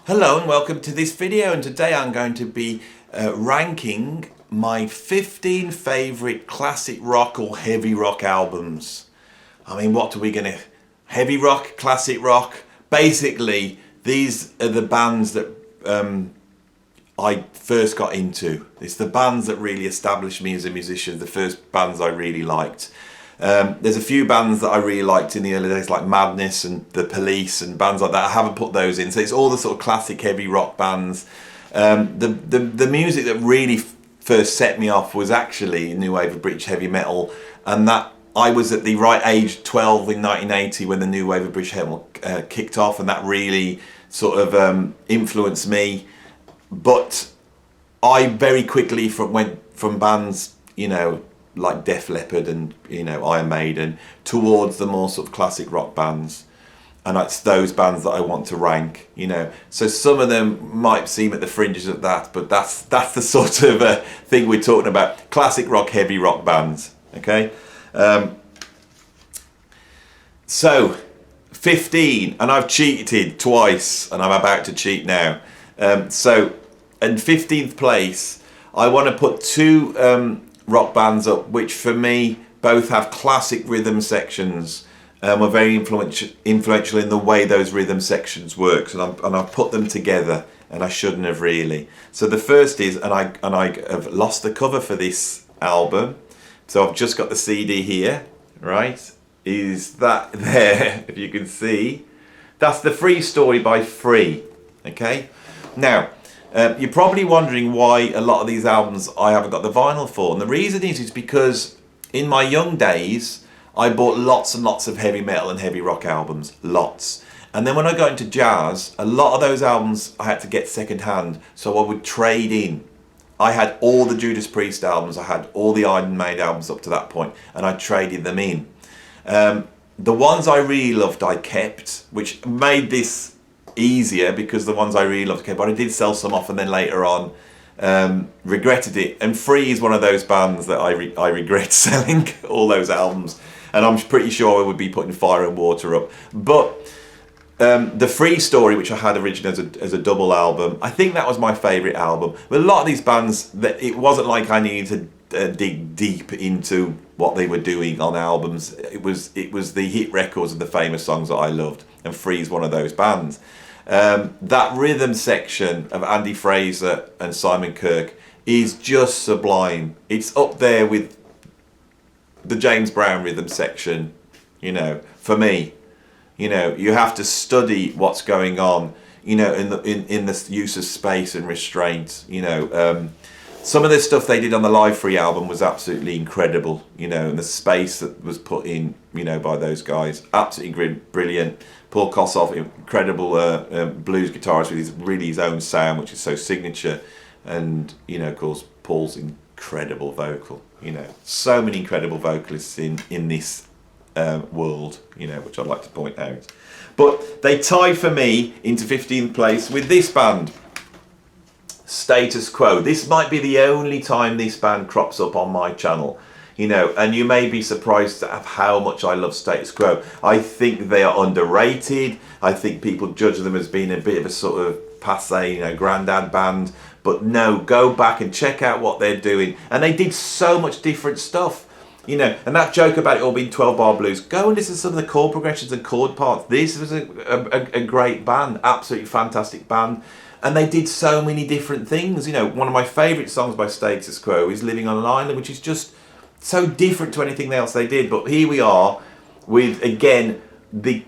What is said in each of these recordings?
Hello and welcome to this video, and today I'm going to be ranking my 15 favourite classic rock or heavy rock albums. I mean, what are we gonna... Heavy rock, classic rock? Basically, these are the bands that I first got into. It's the bands that really established me as a musician, the first bands I really liked. There's a few bands that I really liked in the early days, like Madness and The Police and bands like that. I haven't put those in, so it's all the sort of classic heavy rock bands. The music that really first set me off was actually new wave of British heavy metal, and that I was at the right age, 12 in 1980, when the new wave of British heavy metal kicked off, and that really sort of influenced me. But I very quickly went from bands, you know, like Def Leppard and, you know, Iron Maiden, towards the more sort of classic rock bands, and it's those bands that I want to rank, you know. So some of them might seem at the fringes of that, but that's the sort of thing we're talking about: classic rock, heavy rock bands. Okay, so 15, and I've cheated twice, and I'm about to cheat now. So in 15th place, I want to put two rock bands up, which for me both have classic rhythm sections, were very influential in the way those rhythm sections work, and I've put them together, and I shouldn't have really. So the first is, and I have lost the cover for this album, so I've just got the CD here, right? Is that there? If you can see, that's the Free Story by Free. Okay, now you're probably wondering why a lot of these albums I haven't got the vinyl for, and the reason is because in my young days I bought lots and lots of heavy metal and heavy rock albums, lots. And then when I got into jazz, a lot of those albums I had to get second hand, so I would trade in. I had all the Judas Priest albums, I had all the Iron Maiden albums up to that point, and I traded them in. The ones I really loved I kept, which made this easier because the ones I really loved kept, but I did sell some off, and then later on regretted it. And Free is one of those bands that I regret selling all those albums, and I'm pretty sure I would be putting Fire and Water up. But the Free Story, which I had originally as a double album, I think that was my favourite album. But a lot of these bands, that it wasn't like I needed to dig deep into what they were doing on albums. It was the hit records and the famous songs that I loved, and Free is one of those bands. That rhythm section of Andy Fraser and Simon Kirke is just sublime. It's up there with the James Brown rhythm section, you know, for me. You know, you have to study what's going on, you know, in the use of space and restraint, you know. Some of the stuff they did on the Live Free album was absolutely incredible, you know, and the space that was put in, you know, by those guys, absolutely brilliant. Paul Kossoff, incredible blues guitarist with his own sound, which is so signature, and, you know, of course, Paul's incredible vocal, you know, so many incredible vocalists in this world, you know, which I'd like to point out. But they tie for me into 15th place with this band, Status Quo. This might be the only time this band crops up on my channel, you know, and you may be surprised at how much I love Status Quo. I think they are underrated. I think people judge them as being a bit of a sort of passé, you know, granddad band. But no, go back and check out what they're doing. And they did so much different stuff, you know, and that joke about it all being 12-bar blues, go and listen to some of the chord progressions and chord parts. This was a great band, absolutely fantastic band. And they did so many different things. You know, one of my favourite songs by Status Quo is Living on an Island, which is just so different to anything else they did. But here we are with, again, the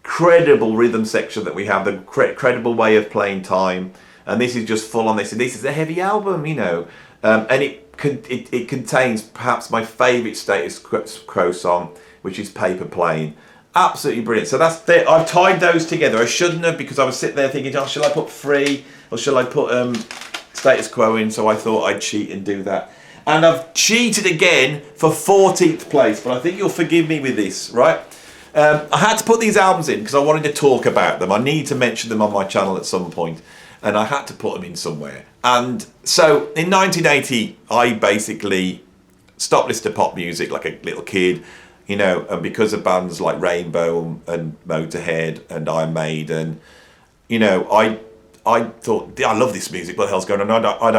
credible rhythm section that we have, the credible way of playing time. And this is just full on this. And this is a heavy album, you know. And it contains perhaps my favourite Status Quo song, which is Paper Plane. Absolutely brilliant. So that's it. I've tied those together. I shouldn't have, because I was sitting there thinking, oh, shall I put Free or shall I put Status Quo in? So I thought I'd cheat and do that. And I've cheated again for 14th place, but I think you'll forgive me with this, right? I had to put these albums in because I wanted to talk about them. I need to mention them on my channel at some point, and I had to put them in somewhere. And so in 1980, I basically stopped listening to pop music like a little kid. You know, and because of bands like Rainbow and Motörhead and Iron Maiden, you know, I thought, I love this music, what the hell's going on? And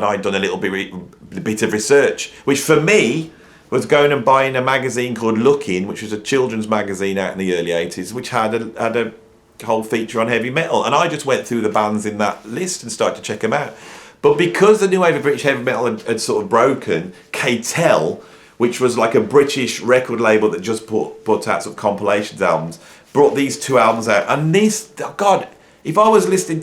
I'd done a little bit of research, which for me was going and buying a magazine called Lookin', which was a children's magazine out in the early 80s, which had a whole feature on heavy metal. And I just went through the bands in that list and started to check them out. But because the new wave of British heavy metal had sort of broken, K-Tel, which was like a British record label that just put out sort of compilations albums, brought these 2 albums out. And these, God, if I was listing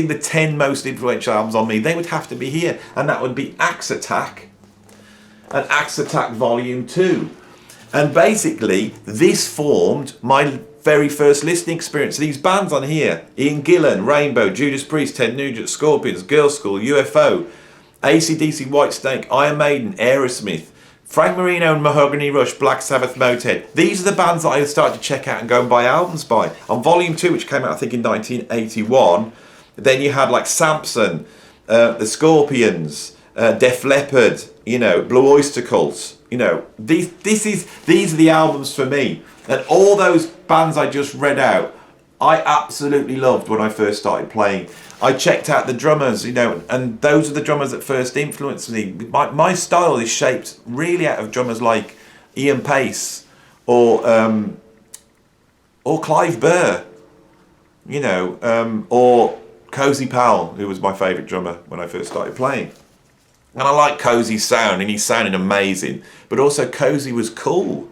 the 10 most influential albums on me, they would have to be here. And that would be Axe Attack and Axe Attack Volume 2. And basically, this formed my very first listening experience. These bands on here: Ian Gillan, Rainbow, Judas Priest, Ted Nugent, Scorpions, Girls' School, UFO, AC/DC, Whitesnake, Iron Maiden, Aerosmith, Frank Marino and Mahogany Rush, Black Sabbath, Motörhead. These are the bands that I started to check out and go and buy albums by. On Volume 2, which came out I think in 1981, then you had like Samson, the Scorpions, Def Leppard, Blue Oyster Cult. These are the albums for me. And all those bands I just read out, I absolutely loved when I first started playing. I checked out the drummers, and those are the drummers that first influenced me. My style is shaped really out of drummers like Ian Pace or Clive Burr, or Cozy Powell, who was my favourite drummer when I first started playing. And I like Cozy's sound, and he sounded amazing. But also Cozy was cool.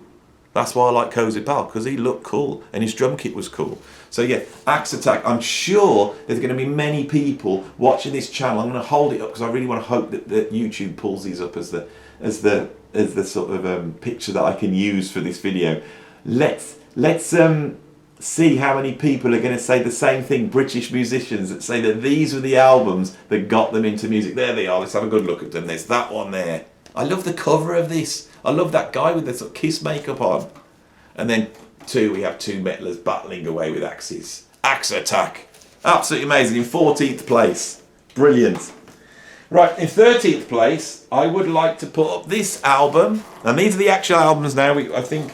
That's why I like Cozy Powell, because he looked cool and his drum kit was cool. So yeah, Axe Attack. I'm sure there's going to be many people watching this channel. I'm going to hold it up because I really want to hope that YouTube pulls these up as the sort of picture that I can use for this video. Let's see how many people are going to say the same thing. British musicians that say that these were the albums that got them into music. There they are. Let's have a good look at them. There's that one there. I love the cover of this. I love that guy with the sort of Kiss makeup on. And then we have 2 metalers battling away with axes. Axe Attack. Absolutely amazing. In 14th place. Brilliant. Right, in 13th place, I would like to put up this album. And these are the actual albums now. I think,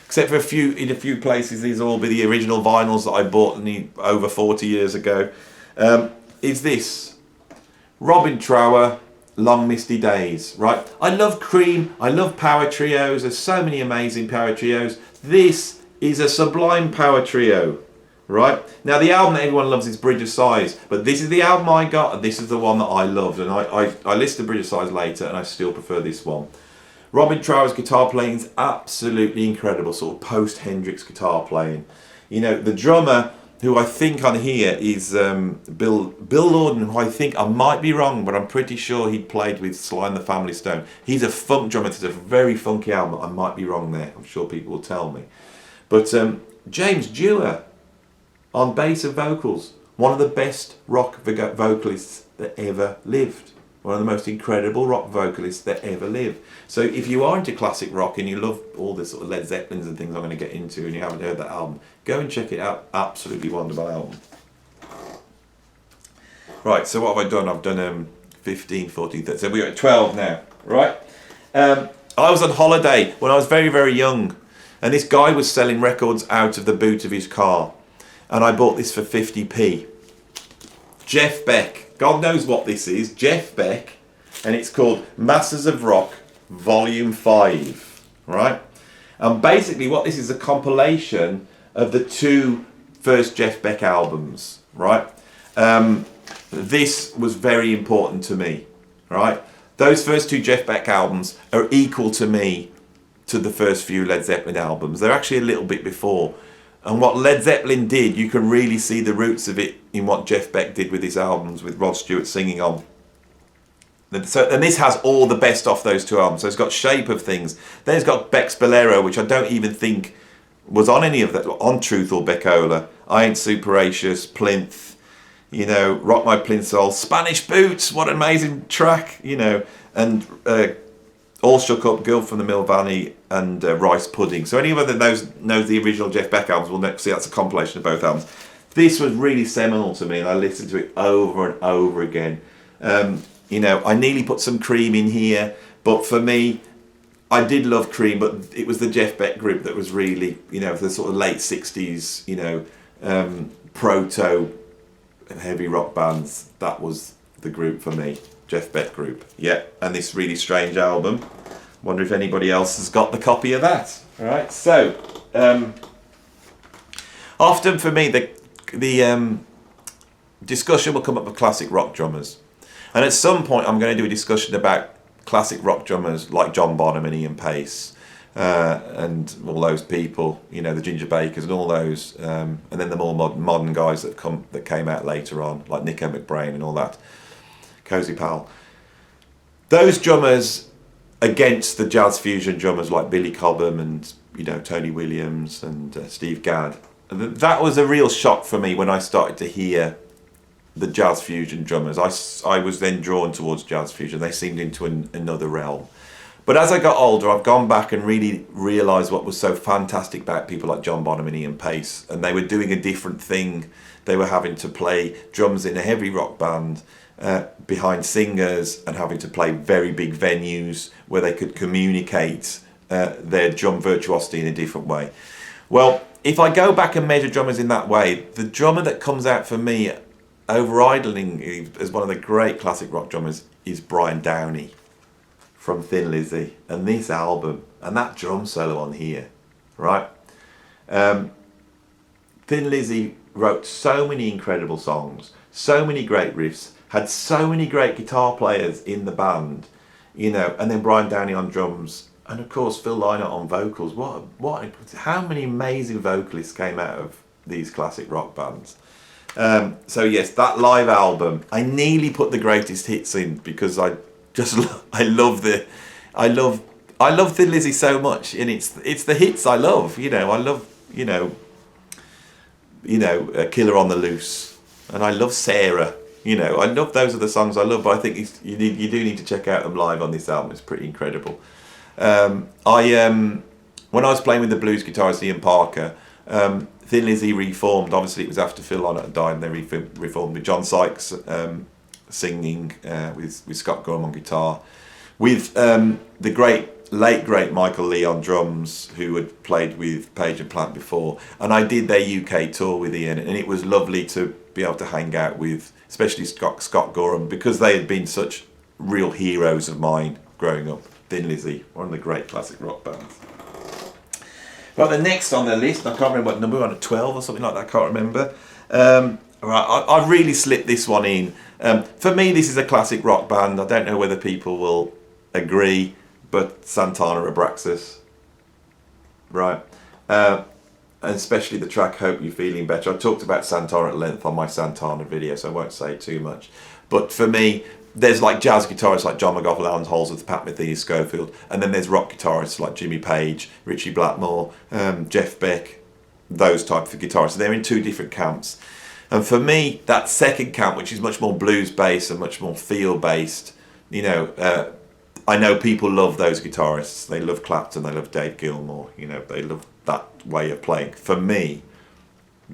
except for in a few places, these will all be the original vinyls that I bought over 40 years ago. Is this. Robin Trower, Long Misty Days, right? I love Cream, I love power trios, there's so many amazing power trios. This is a sublime power trio, right? Now the album that everyone loves is Bridge of Sighs, but this is the album I got, and this is the one that I loved, and I listed Bridge of Sighs later, and I still prefer this one. Robin Trower's guitar playing is absolutely incredible, sort of post-Hendrix guitar playing. The drummer, who I think on here is Bill Lorden, who I might be wrong, but I'm pretty sure he played with Sly and the Family Stone. He's a funk drummer. It's a very funky album. I might be wrong there. I'm sure people will tell me. But James Dewar on bass and vocals. One of the best rock vocalists that ever lived. One of the most incredible rock vocalists that ever lived. So if you are into classic rock and you love all the sort of Led Zeppelins and things I'm going to get into, and you haven't heard that album, go and check it out. Absolutely wonderful album. Right, so what have I done? I've done 15, 14, 13. So we're at 12 now, right? I was on holiday when I was very, very young, and this guy was selling records out of the boot of his car, and I bought this for 50p. Jeff Beck. God knows what this is. Jeff Beck, and it's called Masters of Rock Volume 5, right? And basically what this is a compilation of the 2 first Jeff Beck albums, right? This was very important to me, right? Those first 2 Jeff Beck albums are equal to me to the first few Led Zeppelin albums. They're actually a little bit before. And what Led Zeppelin did, you can really see the roots of it in what Jeff Beck did with his albums, with Rod Stewart singing on. And this has all the best off those 2 albums. So it's got Shape of Things. Then it's got Beck's Bolero, which I don't even think was on any of that, on Truth or Beckola. I Ain't Superacious, Plinth, Rock My Plinth Soul, Spanish Boots, what an amazing track, and All Shook Up, Girl from the Mill Valley, and Rice Pudding. So anyone that knows the original Jeff Beck albums will see that's a compilation of both albums. This was really seminal to me, and I listened to it over and over again. I nearly put some Cream in here, but for me, I did love Cream, but it was the Jeff Beck group that was really, the sort of late 60s, proto heavy rock bands, that was the group for me. Jeff Beck group. Yeah, and this really strange album. Wonder if anybody else has got the copy of that. All right, so often for me the discussion will come up with classic rock drummers, and at some point I'm going to do a discussion about classic rock drummers like John Bonham and Ian Pace, and all those people, you know, the Ginger Bakers and all those, and then the more modern guys that came out later on, like Nico McBrain and all that, Cozy Powell. Those drummers against the jazz fusion drummers like Billy Cobham and, you know, Tony Williams and Steve Gadd. That was a real shock for me when I started to hear the jazz fusion drummers. I was then drawn towards jazz fusion. They seemed into another realm. But as I got older, I've gone back and really realised what was so fantastic about people like John Bonham and Ian Pace. And they were doing a different thing. They were having to play drums in a heavy rock band behind singers and having to play very big venues where they could communicate their drum virtuosity in a different way. Well, if I go back and measure drummers in that way, the drummer that comes out for me overriding as one of the great classic rock drummers is Brian Downey from Thin Lizzy, and this album and that drum solo on here, right? Thin Lizzy wrote so many incredible songs, so many great riffs, had so many great guitar players in the band, you know, and then Brian Downey on drums, and of course Phil Lynott on vocals. How many amazing vocalists came out of these classic rock bands? So yes, that live album, I nearly put the greatest hits in because I love Thin Lizzy so much, and it's the hits I love. You know, I love Killer on the Loose, and I love Sarah. You know, I love those are the songs I love. But I think you do need to check out them live on this album. It's pretty incredible. When I was playing with the blues guitarist Ian Parker, Thin Lizzy reformed. Obviously, it was after Phil Lynott had died, and they reformed with John Sykes singing, with Scott Gorham on guitar, with the late great Michael Lee on drums, who had played with Page and Plant before. And I did their UK tour with Ian, and it was lovely to be able to hang out with, especially Scott Gorham, because they had been such real heroes of mine growing up. Thin Lizzy, one of the great classic rock bands. Well, the next on the list, I can't remember what number, on 12 or something like that, I can't remember. Right, I really slipped this one in. For me, this is a classic rock band. I don't know whether people will agree, but Santana, Abraxas, right? And especially the track Hope You're Feeling Better. I talked about Santana at length on my Santana video, so I won't say too much. But for me, there's like jazz guitarists like John McGough, Alan Holdsworth, Pat Metheny, Schofield, and then there's rock guitarists like Jimmy Page, Richie Blackmore, Jeff Beck, those types of guitarists. They're in two different camps. And for me, that second camp, which is much more blues-based and much more feel-based, you know, I know people love those guitarists. They love Clapton, they love Dave Gilmour, you know, they love that way of playing. For me,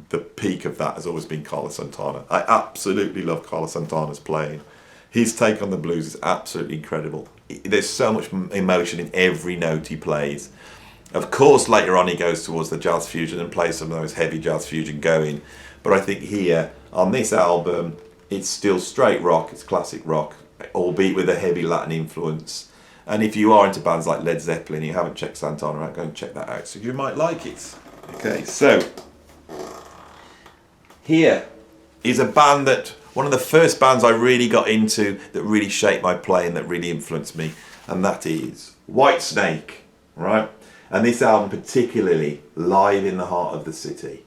the peak of that has always been Carlos Santana. I absolutely love Carlos Santana's playing. His take on the blues is absolutely incredible. There's so much emotion in every note he plays. Of course, later on he goes towards the jazz fusion and plays some of those heavy jazz fusion going. But I think here, on this album, it's still straight rock, it's classic rock, albeit with a heavy Latin influence. And if you are into bands like Led Zeppelin, you haven't checked Santana out, go and check that out. So you might like it. Okay, so here is a band that, one of the first bands I really got into that really shaped my playing, that really influenced me, and that is Whitesnake, right? And this album particularly, Live in the Heart of the City,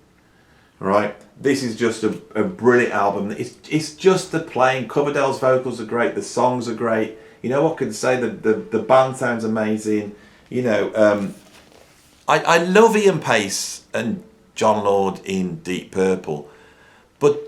right? This is just a brilliant album. It's just the playing. Coverdale's vocals are great, the songs are great. You know what I can say? The band sounds amazing. You know, I love Ian Pace and John Lord in Deep Purple, but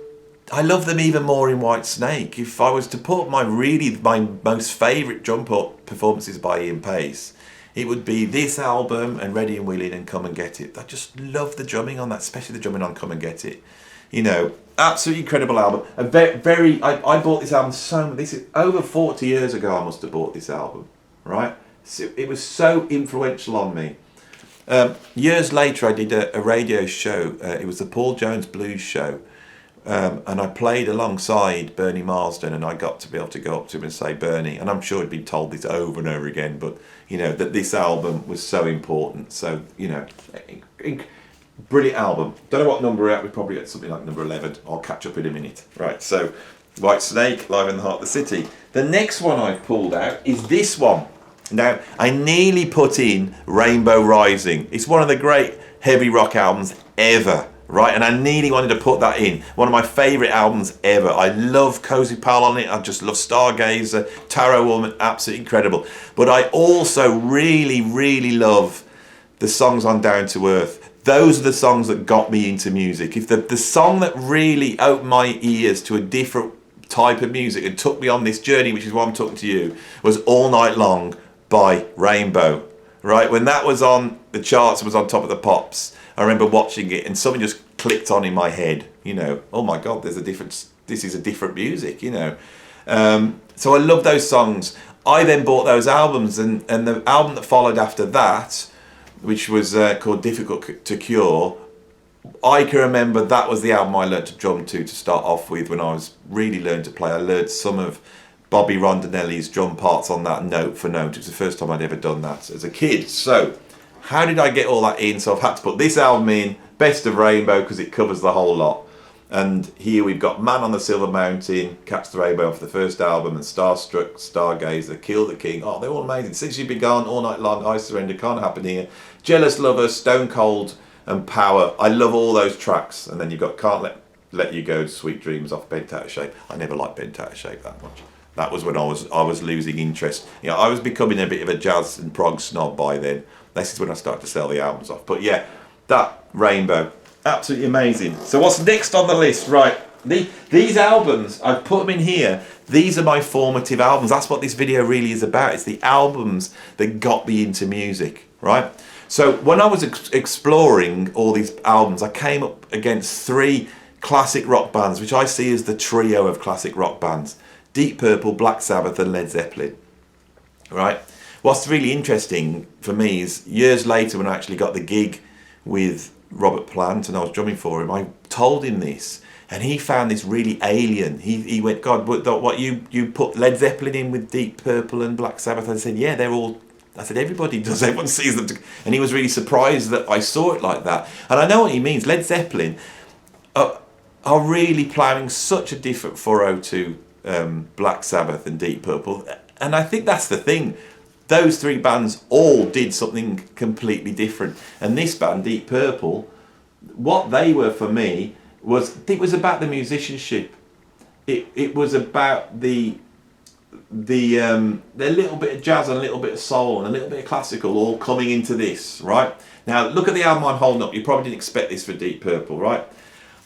I love them even more in Whitesnake. If I was to put my most favourite drum performances by Ian Pace, it would be this album and Ready and Willing and Come and Get It. I just love the drumming on that, especially the drumming on Come and Get It. You know, absolutely incredible album. And I bought this album this is over 40 years ago. I must have bought this album, right? So it was so influential on me. Years later, I did a radio show. It was the Paul Jones Blues Show, And I played alongside Bernie Marsden, and I got to be able to go up to him and say, Bernie, and I'm sure he'd been told this over and over again, but, you know, that this album was so important. So, you know, brilliant album. Don't know what number we're at. We're probably at something like number 11. I'll catch up in a minute. Right, so Whitesnake, Live in the Heart of the City. The next one I've pulled out is this one. Now, I nearly put in Rainbow Rising. It's one of the great heavy rock albums ever, right? And I nearly wanted to put that in. One of my favourite albums ever. I love Cozy Pal on it. I just love Stargazer, Tarot Woman, absolutely incredible. But I also really, really love the songs on Down to Earth. Those are the songs that got me into music. If the song that really opened my ears to a different type of music and took me on this journey, which is why I'm talking to you, was All Night Long by Rainbow, right? When that was on the charts, it was on Top of the Pops. I remember watching it and something just clicked on in my head, you know, oh my God, this is a different music, you know. So I love those songs. I then bought those albums, and the album that followed after that, which was called Difficult to Cure, I can remember that was the album I learned to drum to start off with when I was really learning to play. I learned some of Bobby Rondinelli's drum parts on that note for note. It was the first time I'd ever done that as a kid. So how did I get all that in? So I've had to put this album in, Best of Rainbow, because it covers the whole lot. And here we've got Man on the Silver Mountain, Catch the Rainbow for the first album, and Starstruck, Stargazer, Kill the King. Oh, they're all amazing. Since You've Been Gone, All Night Long, I Surrender, Can't Happen Here, Jealous Lover, Stone Cold, and Power. I love all those tracks. And then you've got Can't Let You Go, Sweet Dreams off Bent Out of Shape. I never liked Bent Out of Shape that much. That was when I was losing interest. You know, I was becoming a bit of a jazz and prog snob by then. This is when I started to sell the albums off. But yeah, that Rainbow, absolutely amazing. So what's next on the list? Right, these albums, I've put them in here. These are my formative albums. That's what this video really is about. It's the albums that got me into music, right? So when I was exploring all these albums, I came up against 3 classic rock bands, which I see as the trio of classic rock bands. Deep Purple, Black Sabbath and Led Zeppelin, right? What's really interesting for me is years later when I actually got the gig with Robert Plant and I was drumming for him, I told him this and he found this really alien. He went, God, what you put Led Zeppelin in with Deep Purple and Black Sabbath? I said, yeah, they're all, I said, everybody does, everyone sees them. And he was really surprised that I saw it like that. And I know what he means. Led Zeppelin are really ploughing such a different furrow to Black Sabbath and Deep Purple, and I think that's the thing. Those 3 bands all did something completely different, and this band, Deep Purple, what they were for me was, it was about the musicianship. It was about the little bit of jazz and a little bit of soul and a little bit of classical all coming into this, right? Now look at the album I'm holding up. You probably didn't expect this for Deep Purple, right?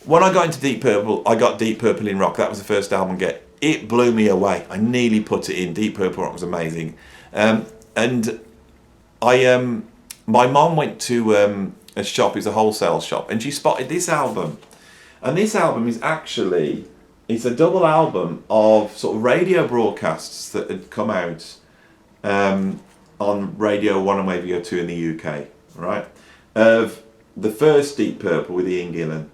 When I got into Deep Purple, I got Deep Purple in Rock. That was the first album I get. It blew me away. I nearly put it in. Deep Purple Rock was amazing. And my mom went to a shop, it's a wholesale shop, and she spotted this album. And this album is actually, it's a double album of sort of radio broadcasts that had come out on Radio 1 and Radio 2 in the UK, right? Of the first Deep Purple with Ian Gillan.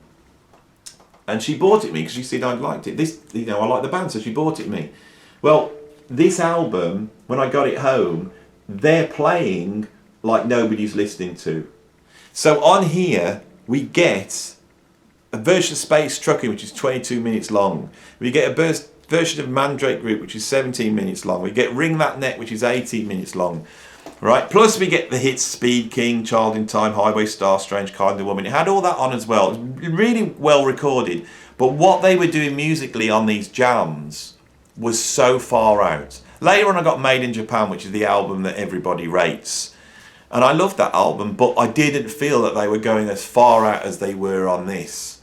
And she bought it me because she said I liked it. This, you know, I like the band, so she bought it me. Well, this album, when I got it home, they're playing like nobody's listening to. So on here, we get a version of Space Trucking, which is 22 minutes long. We get a version of Mandrake Group, which is 17 minutes long. We get Ring That Neck, which is 18 minutes long. Right, plus we get the hits Speed King, Child in Time, Highway Star, Strange Kind of Woman. It had all that on as well. It was really well recorded. But what they were doing musically on these jams was so far out. Later on I got Made in Japan, which is the album that everybody rates. And I loved that album, but I didn't feel that they were going as far out as they were on this.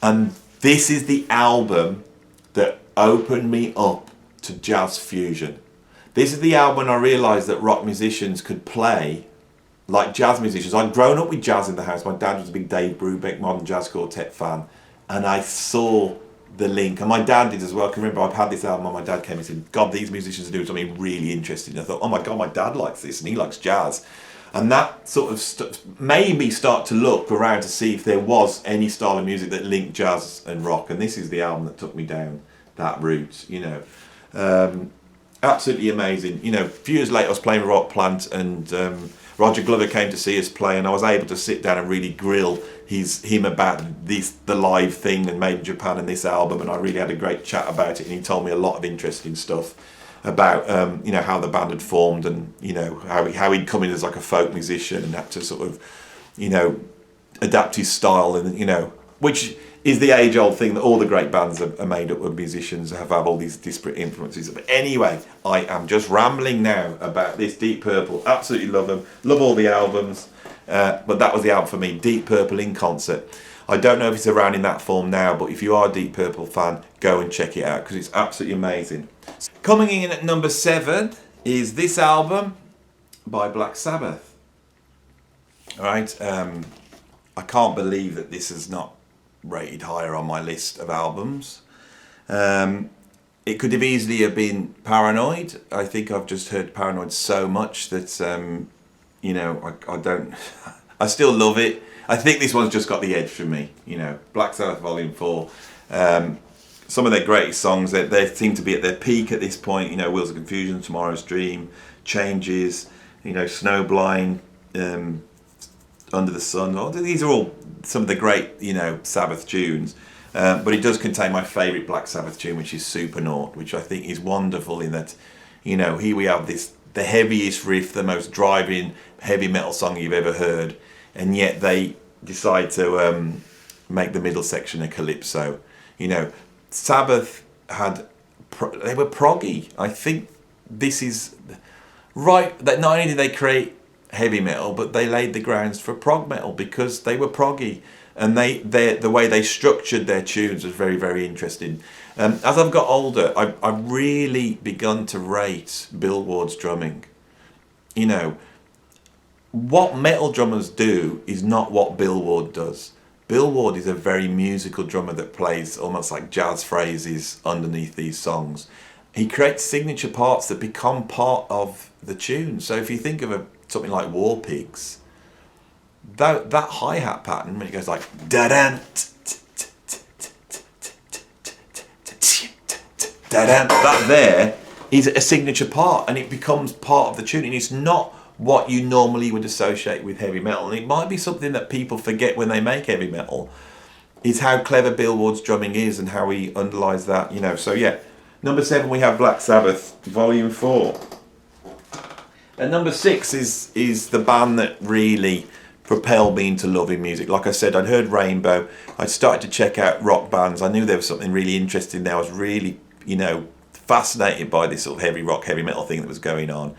And this is the album that opened me up to jazz fusion. This is the album when I realised that rock musicians could play like jazz musicians. I'd grown up with jazz in the house. My dad was a big Dave Brubeck modern jazz quartet fan, and I saw the link. And my dad did as well. I can remember I've had this album and my dad came and said, God, these musicians are doing something really interesting. And I thought, oh my God, my dad likes this and he likes jazz. And that sort of made me start to look around to see if there was any style of music that linked jazz and rock. And this is the album that took me down that route, you know. Absolutely amazing. You know, a few years later I was playing Rock Plant, and Roger Glover came to see us play, and I was able to sit down and really grill him about the live thing and Made in Japan and this album, and I really had a great chat about it, and he told me a lot of interesting stuff about you know, how the band had formed, and you know, how he'd come in as like a folk musician and had to sort of, you know, adapt his style, and you know, which is the age-old thing that all the great bands are made up of musicians, have all these disparate influences. But anyway, I am just rambling now about this Deep Purple. Absolutely love them. Love all the albums. But that was the album for me, Deep Purple in concert. I don't know if it's around in that form now, but if you are a Deep Purple fan, go and check it out, because it's absolutely amazing. Coming in at number 7 is this album by Black Sabbath. All right. I can't believe that this is not rated higher on my list of albums. It could have easily have been Paranoid. I think I've just heard Paranoid so much that you know, I don't I still love it. I think this one's just got the edge for me, you know. Black Sabbath Volume 4. Some of their greatest songs, they seem to be at their peak at this point, you know, Wheels of Confusion, Tomorrow's Dream, Changes, you know, Snowblind, Under the Sun. Oh, these are all some of the great, you know, Sabbath tunes. But it does contain my favourite Black Sabbath tune, which is Supernaut, which I think is wonderful in that, you know, here we have the heaviest riff, the most driving heavy metal song you've ever heard, and yet they decide to make the middle section a calypso. You know, Sabbath they were proggy. I think this is right, that not only did they create heavy metal, but they laid the grounds for prog metal, because they were proggy, and the way they structured their tunes was very, very interesting. As I've got older, I've really begun to rate Bill Ward's drumming. You know, what metal drummers do is not what Bill Ward does. Bill Ward is a very musical drummer that plays almost like jazz phrases underneath these songs. He creates signature parts that become part of the tune. So if you think of something like War Pigs, that hi-hat pattern, when it goes like da-dan, da-dan, that there is a signature part, and it becomes part of the tune, and it's not what you normally would associate with heavy metal. And it might be something that people forget when they make heavy metal, is how clever Bill Ward's drumming is and how he underlies that, you know. So yeah, number 7 we have Black Sabbath Volume 4. And number 6 is the band that really propelled me into loving music. Like I said, I'd heard Rainbow. I'd started to check out rock bands. I knew there was something really interesting there. I was really, you know, fascinated by this sort of heavy rock, heavy metal thing that was going on.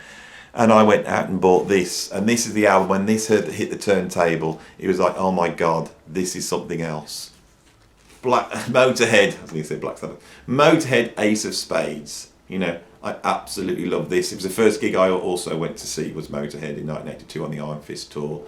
And I went out and bought this. And this is the album, when this hit the turntable, it was like, oh my God, this is something else. Motörhead, I was going to say Black Sabbath. Motörhead, Ace of Spades. You know, I absolutely love this. It was the first gig I also went to see, was Motörhead in 1982 on the Iron Fist tour.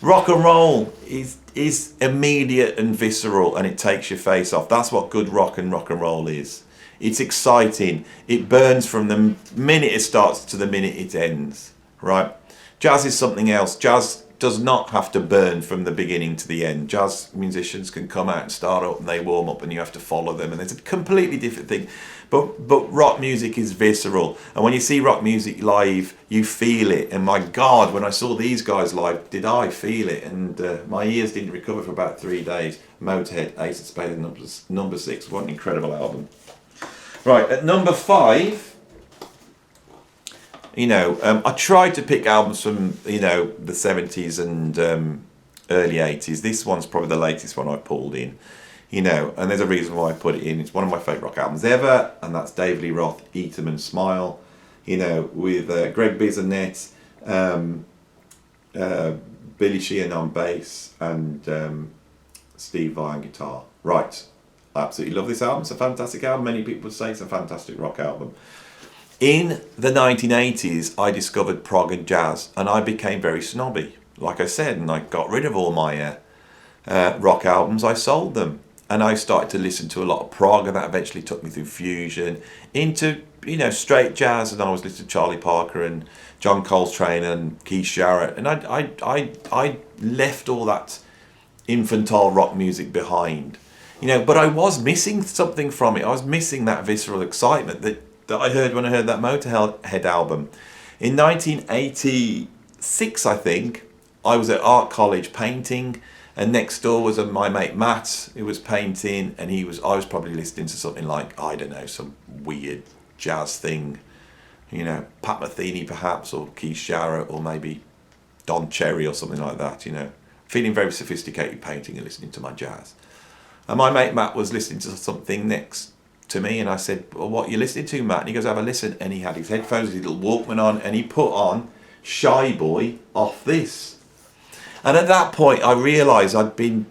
Rock and roll is immediate and visceral, and it takes your face off. That's what good rock and roll is. It's exciting. It burns from the minute it starts to the minute it ends, right? Jazz is something else. Jazz does not have to burn from the beginning to the end. Jazz musicians can come out and start up and they warm up and you have to follow them, and it's a completely different thing. But rock music is visceral, and when you see rock music live, you feel it. And my God, when I saw these guys live, did I feel it? And my ears didn't recover for about 3 days. Motörhead, Ace of Spades, number 6. What an incredible album. Right, at number 5, you know, I tried to pick albums from, you know, the 70s and early 80s. This one's probably the latest one I pulled in, you know, and there's a reason why I put it in. It's one of my favourite rock albums ever, and that's David Lee Roth, Eat 'Em and Smile, you know, with Greg Bissonette, Billy Sheehan on bass, and Steve Vai on guitar. Right. I absolutely love this album. It's a fantastic album. Many people would say it's a fantastic rock album. In the 1980s, I discovered prog and jazz, and I became very snobby, like I said, and I got rid of all my rock albums. I sold them. and I started to listen to a lot of prog, and that eventually took me through fusion into, you know, straight jazz, and I was listening to Charlie Parker and John Coltrane and Keith Jarrett, and I left all that infantile rock music behind, you know, but I was missing something from it. I was missing that visceral excitement that I heard when I heard that Motörhead album. In 1986, I think, I was at art college painting, and next door was my mate Matt, who was painting, and I was probably listening to something like, I don't know, some weird jazz thing, you know, Pat Metheny perhaps, or Keith Jarrett, or maybe Don Cherry or something like that, you know. Feeling very sophisticated painting and listening to my jazz. And my mate Matt was listening to something next to me, and I said, well, what are you listening to, Matt? And he goes, have a listen. And he had his headphones, his little Walkman on, and he put on Shy Boy off this. And at that point, I realised I'd been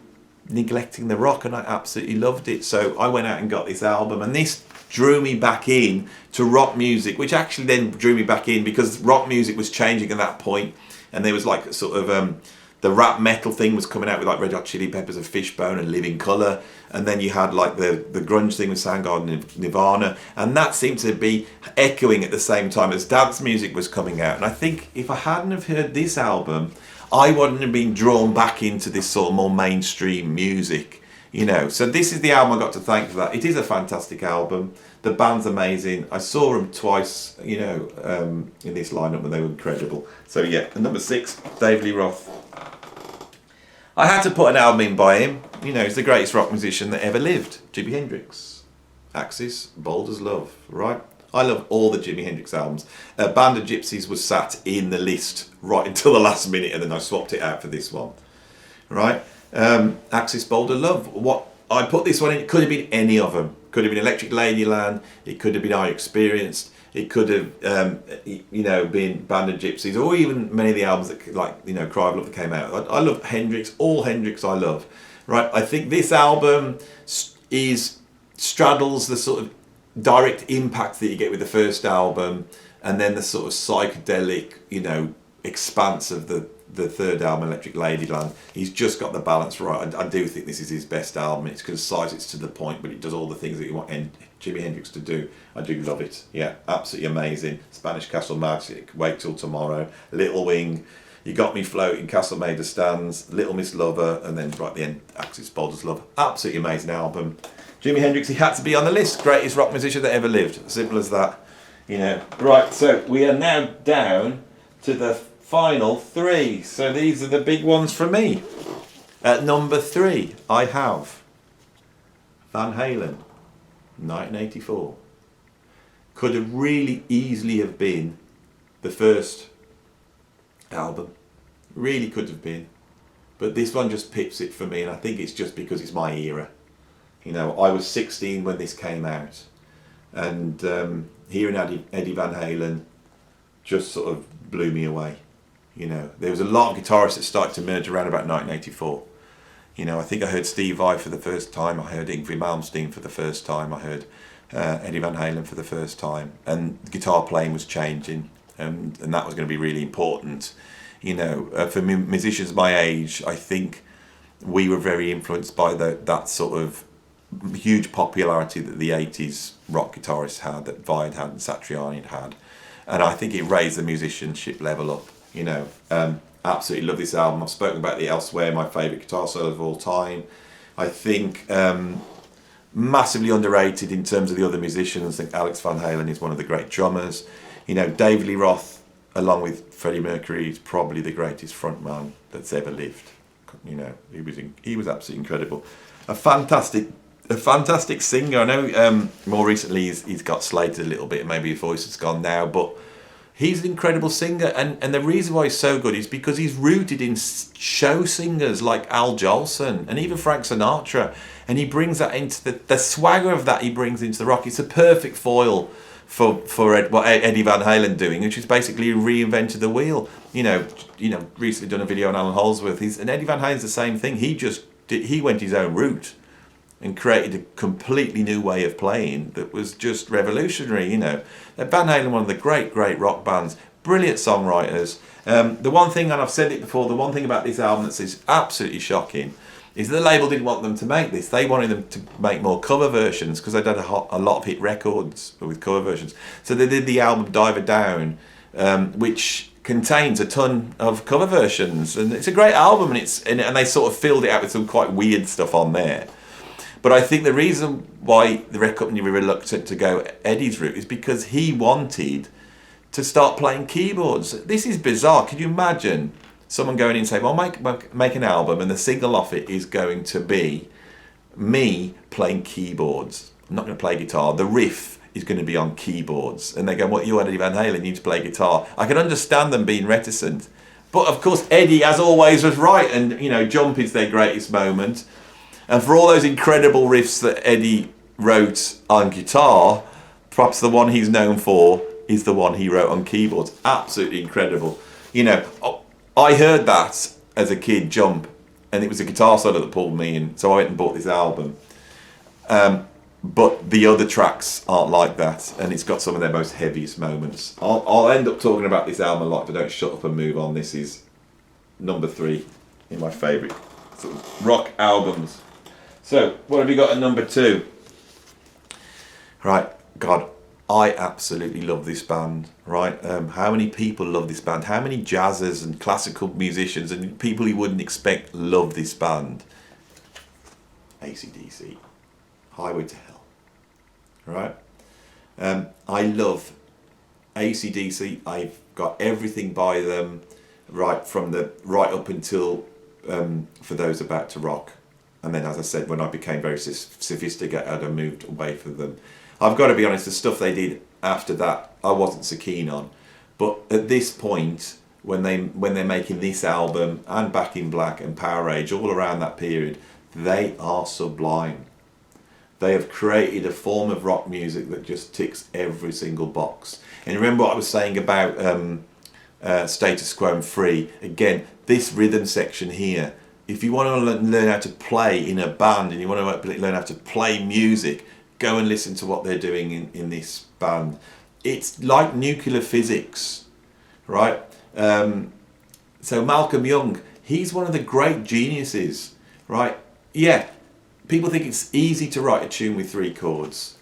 neglecting the rock, and I absolutely loved it. So I went out and got this album, and this drew me back in to rock music, which actually then drew me back in because rock music was changing at that point, and there was like sort of the rap metal thing was coming out with like Red Hot Chili Peppers and Fishbone and Living Colour, and then you had like the grunge thing with Soundgarden and Nirvana, and that seemed to be echoing at the same time as dance music was coming out. And I think if I hadn't have heard this album, I wouldn't have been drawn back into this sort of more mainstream music, you know. So this is the album I got to thank for that. It is a fantastic album. The band's amazing. I saw them twice, you know, in this lineup, and they were incredible. So yeah, and number 6, Dave Lee Roth. I had to put an album in by him. You know, he's the greatest rock musician that ever lived. Jimi Hendrix. Axis, Bold as Love, right? I love all the Jimi Hendrix albums. Band of Gypsies was sat in the list right until the last minute, and then I swapped it out for this one. Right? Axis, Bold as Love. What I put this one in, it could have been any of them. Could have been Electric Ladyland. It could have been I Experienced. It could have, you know, been Band of Gypsies, or even many of the albums that, like, you know, Cry of Love that came out. I love Hendrix. All Hendrix I love. Right? I think this album straddles the sort of direct impact that you get with the first album, and then the sort of psychedelic, you know, expanse of the third album, Electric Ladyland. He's just got the balance right. I do think this is his best album. It's concise, it's to the point, but it does all the things that you want Jimi Hendrix to do. I do love it. Yeah, absolutely amazing. Spanish Castle Magic, Wait Till Tomorrow, Little Wing, You Got Me Floating, Castle Made of Stands, Little Miss Lover, and then right at the end, Axis, Bold as Love. Absolutely amazing album. Jimi Hendrix, he had to be on the list. Greatest rock musician that ever lived. Simple as that. You know. Right, so we are now down to the final 3. So these are the big ones for me. At number 3, I have Van Halen, 1984. Could have really easily have been the first album. Really could have been. But this one just pips it for me, and I think it's just because it's my era. You know, I was 16 when this came out, and hearing Eddie Van Halen just sort of blew me away. You know, there was a lot of guitarists that started to merge around about 1984. You know, I think I heard Steve Vai for the first time, I heard Yngwie Malmsteen for the first time, I heard Eddie Van Halen for the first time, and guitar playing was changing, and that was going to be really important. You know, for musicians my age, I think we were very influenced by that sort of huge popularity that the 80s rock guitarists had, that Vai had and Satriani had, and I think it raised the musicianship level up. You know, absolutely love this album. I've spoken about it elsewhere, my favourite guitar solo of all time. I think massively underrated in terms of the other musicians. I think Alex Van Halen is one of the great drummers. You know, Dave Lee Roth, along with Freddie Mercury, is probably the greatest frontman that's ever lived. You know, he was absolutely incredible. A fantastic singer. I know more recently he's got slated a little bit, maybe his voice has gone now, but he's an incredible singer, and the reason why he's so good is because he's rooted in show singers like Al Jolson and even Frank Sinatra, and he brings that into the swagger of that he brings into the rock. It's a perfect foil for what Eddie Van Halen doing, which is basically reinvented the wheel. You know, recently done a video on Alan Holdsworth. And Eddie Van Halen's the same thing. He went his own route and created a completely new way of playing that was just revolutionary. You know, Van Halen, one of the great rock bands, brilliant songwriters. The one thing, and I've said it before, the one thing about this album that is absolutely shocking is the label didn't want them to make this. They wanted them to make more cover versions because they'd had a lot of hit records with cover versions. So they did the album Diver Down, which contains a ton of cover versions, and it's a great album, and they sort of filled it out with some quite weird stuff on there. But I think the reason why the record company were reluctant to go Eddie's route is because he wanted to start playing keyboards. This is bizarre. Can you imagine someone going in and saying, well, make an album and the single off it is going to be me playing keyboards. I'm not going to play guitar. The riff is going to be on keyboards. And they go, what, you Eddie Van Halen, you need to play guitar. I can understand them being reticent. But of course, Eddie, as always, was right. And, Jump is their greatest moment. And for all those incredible riffs that Eddie wrote on guitar, perhaps the one he's known for is the one he wrote on keyboards. Absolutely incredible. I heard that as a kid, Jump, and it was a guitar solo that pulled me in, so I went and bought this album. But the other tracks aren't like that, and it's got some of their most heaviest moments. I'll end up talking about this album a lot, but don't shut up and move on. This is number 3 in my favourite sort of rock albums. So, what have you got at number 2? Right, God, I absolutely love this band, right? How many people love this band? How many jazzers and classical musicians and people you wouldn't expect love this band? AC/DC, Highway to Hell, right? I love AC/DC. I've got everything by them, right up until For Those About to Rock. And then, as I said, when I became very sophisticated, I moved away from them. I've got to be honest, the stuff they did after that, I wasn't so keen on. But at this point, when they're making this album and Back in Black and Power Age, all around that period, they are sublime. They have created a form of rock music that just ticks every single box. And remember what I was saying about Status Quo and Free? Again, this rhythm section here, if you want to learn how to play in a band and you want to learn how to play music, go and listen to what they're doing in this band. It's like nuclear physics, right? So Malcolm Young, he's one of the great geniuses, right? Yeah, people think it's easy to write a tune with 3 chords.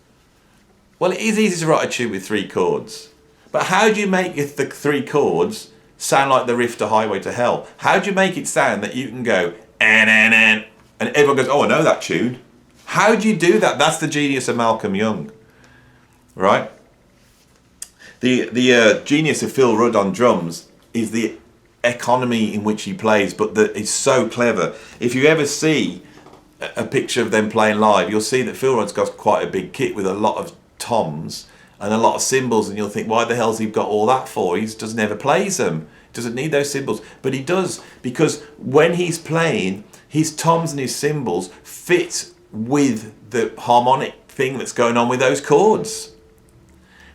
Well, it is easy to write a tune with 3 chords. But how do you make the 3 chords sound like the riff to Highway to Hell? How do you make it sound that you can go, and everyone goes, oh, I know that tune? How do you do that? That's the genius of Malcolm Young, right? The genius of Phil Rudd on drums is the economy in which he plays, but it's so clever. If you ever see a picture of them playing live, you'll see that Phil Rudd's got quite a big kit with a lot of toms and a lot of cymbals, and you'll think, why the hell's he got all that for? He just never plays them. He doesn't need those cymbals. But he does, because when he's playing, his toms and his cymbals fit with the harmonic thing that's going on with those chords,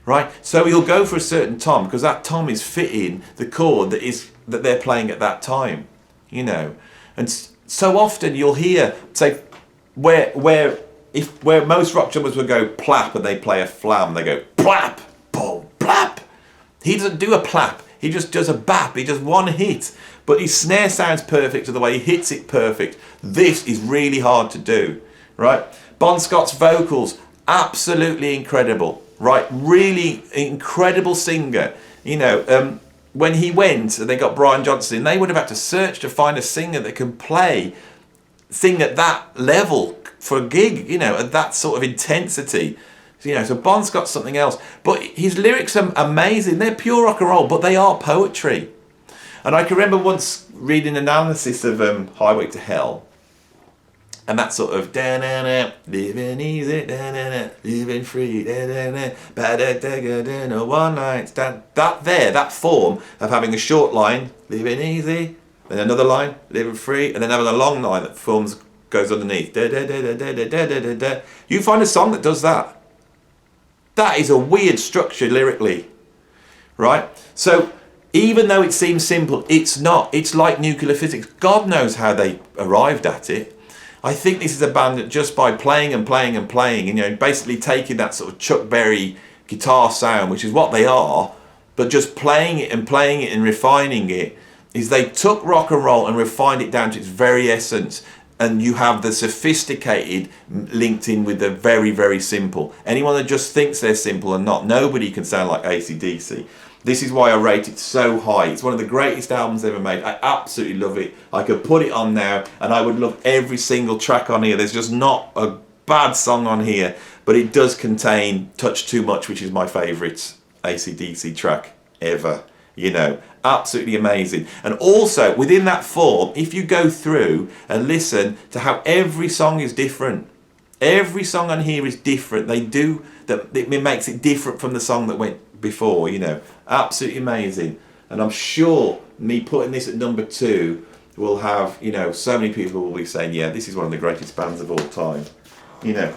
right? So he'll go for a certain tom because that tom is fitting the chord that they're playing at that time, and so often you'll hear, say, where most rock drummers would go plap and they play a flam, they go plap, boom, plap. He doesn't do a plap, he just does a bap, he does one hit, but his snare sounds perfect to the way he hits it perfect. This is really hard to do. Right, Bon Scott's vocals, absolutely incredible. Right, really incredible singer. When he went and they got Brian Johnson, they would have had to search to find a singer that can sing at that level for a gig. At that sort of intensity. So Bon Scott's something else. But his lyrics are amazing. They're pure rock and roll, but they are poetry. And I can remember once reading an analysis of Highway to Hell. And that sort of da-na-na, living easy, da-na-na, living free, da-na-na, ba-da-da-ga-da-na, one night stand. That form of having a short line, living easy, then another line, living free, and then having a long line that goes underneath. Da-da-da-da-da-da-da-da-da. You find a song that does that. That is a weird structure lyrically, right? So even though it seems simple, it's not. It's like nuclear physics. God knows how they arrived at it. I think this is a band that just by playing and playing and playing, basically taking that sort of Chuck Berry guitar sound, which is what they are, but just playing it and refining it, is they took rock and roll and refined it down to its very essence. and you have the sophisticated linked in with the very, very simple. Anyone that just thinks they're simple and not, nobody can sound like AC/DC. This is why I rate it so high. It's one of the greatest albums ever made. I absolutely love it. I could put it on now, and I would love every single track on here. There's just not a bad song on here, but it does contain Touch Too Much, which is my favourite AC/DC track ever. You know, absolutely amazing. And also, within that form, if you go through and listen to how every song is different, every song on here is different. They do that, it makes it different from the song that went before, you know. Absolutely amazing. And I'm sure me putting this at number 2 will have, you know, so many people will be saying, yeah, this is one of the greatest bands of all time. You know,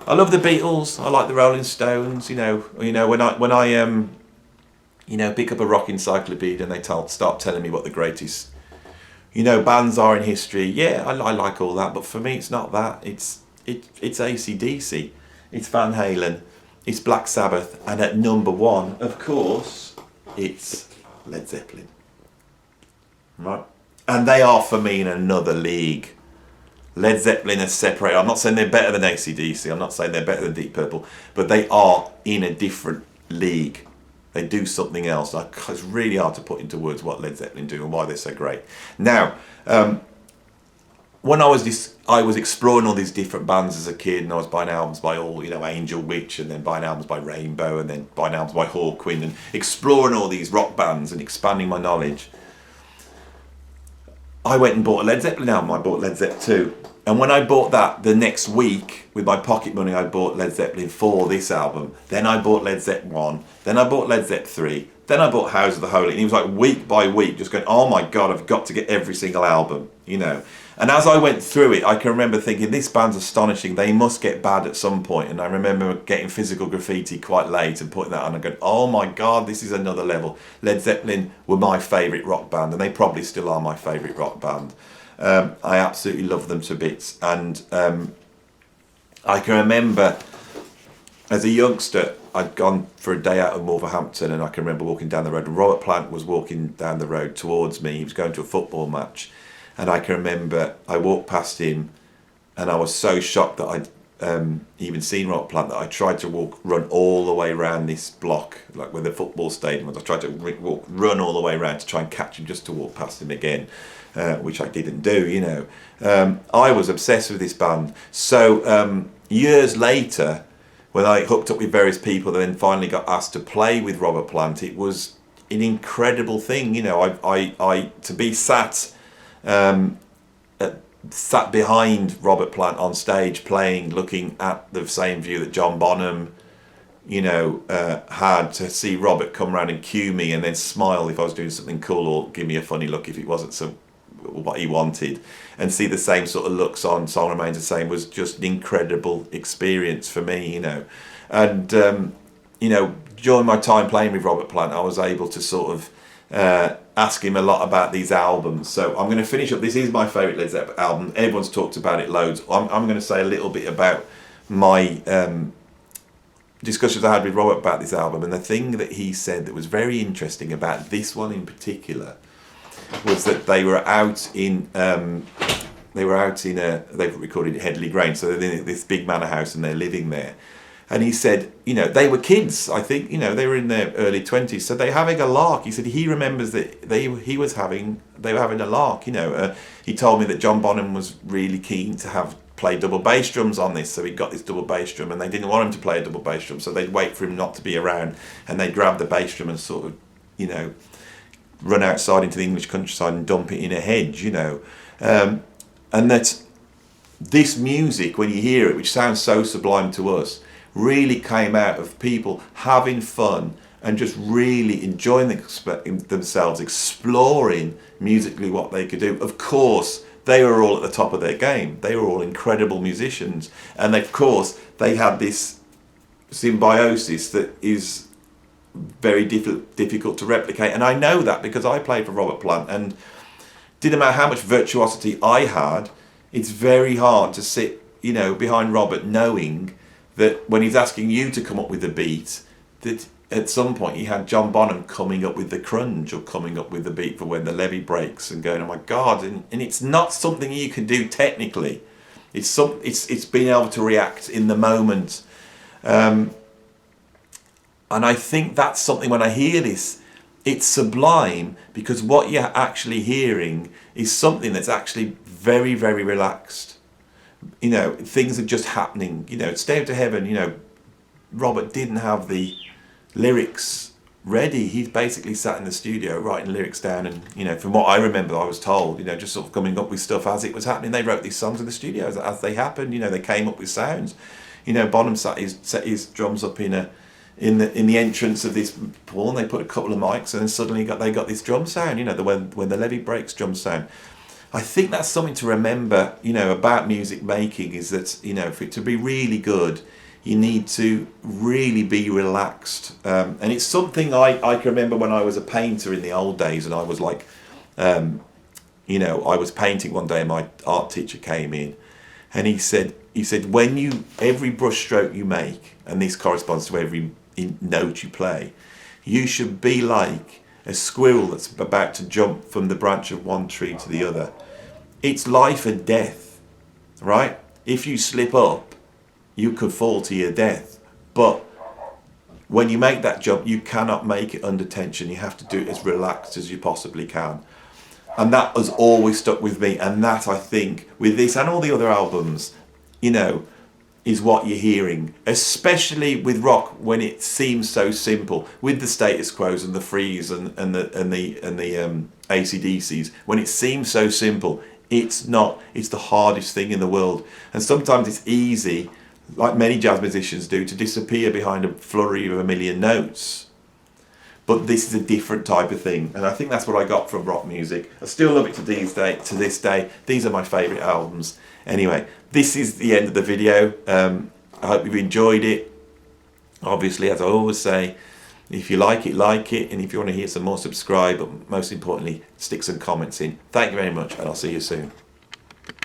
I love the Beatles. I like the Rolling Stones. You know, when I you know, pick up a rock encyclopedia and they start telling me what the greatest, you know, bands are in history. Yeah, I like all that, but for me, it's not that. It's AC/DC, it's Van Halen, it's Black Sabbath, and at number 1, of course, it's Led Zeppelin. Right, and they are for me in another league. Led Zeppelin are separated. I'm not saying they're better than AC/DC. I'm not saying they're better than Deep Purple, but they are in a different league. They do something else. It's really hard to put into words what Led Zeppelin do and why they're so great. Now, when I was exploring all these different bands as a kid, and I was buying albums by all, you know, Angel Witch, and then buying albums by Rainbow, and then buying albums by Hawkwind, and exploring all these rock bands and expanding my knowledge. I went and bought a Led Zeppelin album. I bought Led Zeppelin 2. And when I bought that the next week, with my pocket money, I bought Led Zeppelin 4, this album. Then I bought Led Zeppelin 1. Then I bought Led Zeppelin 3. Then I bought House of the Holy. And he was like week by week, just going, oh my God, I've got to get every single album, you know. And as I went through it, I can remember thinking, this band's astonishing. They must get bad at some point. And I remember getting Physical Graffiti quite late and putting that on and going, oh my God, this is another level. Led Zeppelin were my favourite rock band, and they probably still are my favourite rock band. I absolutely love them to bits. And I can remember as a youngster, I'd gone for a day out of Wolverhampton, and I can remember walking down the road. Robert Plant was walking down the road towards me. He was going to a football match. And I can remember I walked past him, and I was so shocked that I'd even seen Robert Plant that I tried to run all the way around this block, like where the football stadium was. I tried to run all the way around to try and catch him just to walk past him again, which I didn't do, you know. I was obsessed with this band. So years later, when I hooked up with various people and then finally got asked to play with Robert Plant, it was an incredible thing, you know. I to be sat behind Robert Plant on stage playing, looking at the same view that John Bonham, you know, had, to see Robert come around and cue me and then smile if I was doing something cool, or give me a funny look if it wasn't what he wanted, and see the same sort of looks on Song Remains the Same, was just an incredible experience for me, you know. And you know, during my time playing with Robert Plant, I was able to sort of ask him a lot about these albums. So I'm going to finish up. This is my favourite Led Zeppelin album. Everyone's talked about it loads. I'm going to say a little bit about my discussions I had with Robert about this album, and the thing that he said that was very interesting about this one in particular was that they were out in they've recorded at Headley Grange, so they're in this big manor house and they're living there. And he said, you know, they were kids, I think, you know, they were in their early 20s, so they're having a lark. He said he remembers that they were having a lark, you know. He told me that John Bonham was really keen to play double bass drums on this, so he got this double bass drum, and they didn't want him to play a double bass drum, so they'd wait for him not to be around, and they'd grab the bass drum and sort of, you know, run outside into the English countryside and dump it in a hedge, you know. And that this music, when you hear it, which sounds so sublime to us, really came out of people having fun and just really enjoying themselves, exploring musically what they could do. Of course, they were all at the top of their game. They were all incredible musicians. And of course, they had this symbiosis that is very difficult to replicate. And I know that because I played for Robert Plant, and didn't matter how much virtuosity I had, it's very hard to sit, you know, behind Robert knowing that when he's asking you to come up with a beat, that at some point you had John Bonham coming up with the crunge or coming up with the beat for when the levee breaks and going, oh my God, and it's not something you can do technically. It's being able to react in the moment. And I think that's something, when I hear this, it's sublime, because what you're actually hearing is something that's actually very, very relaxed. You know, things are just happening. You know, Stay to Heaven, you know, Robert didn't have the lyrics ready. He's basically sat in the studio writing lyrics down, and, you know, from what I remember, I was told, you know, just sort of coming up with stuff as it was happening. They wrote these songs in the studio as they happened. You know, they came up with sounds. You know, Bonham set his drums up in the entrance of this pool, and they put a couple of mics, and then suddenly they got this drum sound. You know, when the levee breaks drum sound. I think that's something to remember, you know, about music making, is that, you know, for it to be really good, you need to really be relaxed. And it's something I can remember when I was a painter in the old days, and I was like, you know, I was painting one day and my art teacher came in, and he said, when every brush stroke you make, and this corresponds to every note you play, you should be like a squirrel that's about to jump from the branch of one tree to the other. It's life and death, right? If you slip up, you could fall to your death. But when you make that jump, you cannot make it under tension. You have to do it as relaxed as you possibly can. And that has always stuck with me. And that, I think, with this and all the other albums, you know, is what you're hearing, especially with rock, when it seems so simple, with the Status Quos and the Frees and the AC/DCs. When it seems so simple, it's not. It's the hardest thing in the world, and sometimes it's easy, like many jazz musicians do, to disappear behind a flurry of a million notes. But this is a different type of thing, and I think that's what I got from rock music. I still love it to this day. These are my favourite albums. Anyway, this is the end of the video. I hope you've enjoyed it. Obviously, as I always say, if you like it, and if you want to hear some more, subscribe, but most importantly, stick some comments in. Thank you very much, and I'll see you soon.